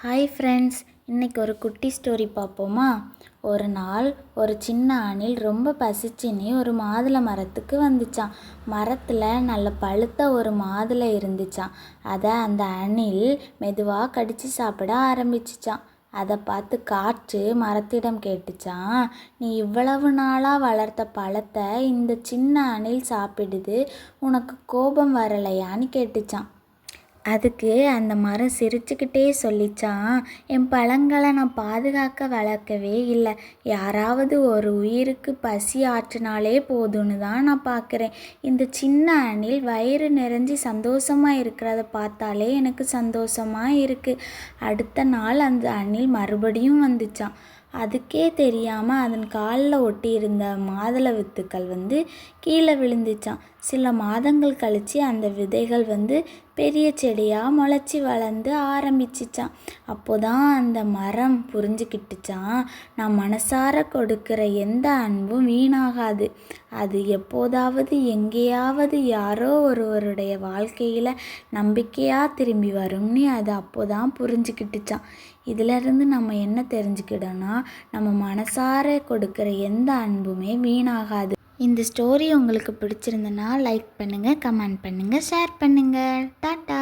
Hi friends, இன்றைக்கி ஒரு குட்டி ஸ்டோரி பார்ப்போமா? ஒரு நாள் ஒரு சின்ன அணில் ரொம்ப பசிச்சுன்னு ஒரு மாதுளை மரத்துக்கு வந்துச்சான். மரத்தில் நல்ல பழுத்த ஒரு மாதுளை இருந்துச்சான். அதை அந்த அணில் மெதுவாக கடித்து சாப்பிட ஆரம்பிச்சிச்சான். அதை பார்த்து காற்று மரத்திடம் கேட்டுச்சான், நீ இவ்வளவு நாளாக வளர்த்த பழத்தை இந்த சின்ன அணில் சாப்பிடுது, உனக்கு கோபம் வரலையான்னு கேட்டுச்சான். அதுக்கு அந்த மரம் சிரிச்சுக்கிட்டே சொல்லிச்சான், என் பழங்களை நான் பாதுகாக்க வளர்க்கவே இல்லை, யாராவது ஒரு உயிருக்கு பசி ஆற்றினாலே போதும்னு தான் நான் பார்க்குறேன். இந்த சின்ன அணில் வயிறு நிறைஞ்சி சந்தோஷமாக இருக்கிறத பார்த்தாலே எனக்கு சந்தோஷமாக இருக்குது. அடுத்த நாள் அந்த அணில் மறுபடியும் வந்துச்சான். அதுக்கே தெரியாமல் அதன் காலில் ஒட்டியிருந்த மாதுளை வித்துக்கள் கீழே விழுந்துச்சான். சில மாதங்கள் கழித்து அந்த விதைகள் பெரிய செடியாக முளைச்சி வளர்ந்து ஆரம்பிச்சிச்சான். அப்போதான் அந்த மரம் புரிஞ்சுக்கிட்டுச்சான், நான் மனசார கொடுக்குற எந்த அன்பும் வீணாகாது, அது எப்போதாவது எங்கேயாவது யாரோ ஒருவருடைய வாழ்க்கையில் நம்பிக்கையாக திரும்பி வரும்னு அது அப்போதான் புரிஞ்சுக்கிட்டுச்சான். இதிலிருந்து நம்ம என்ன தெரிஞ்சுக்கிட்டோன்னா, நம்ம மனசார கொடுக்குற எந்த அன்புமே வீணாகாது. இந்த ஸ்டோரி உங்களுக்கு பிடிச்சிருந்தனா லைக் பண்ணுங்கள், கமெண்ட் பண்ணுங்கள், ஷேர் பண்ணுங்கள். டாட்டா.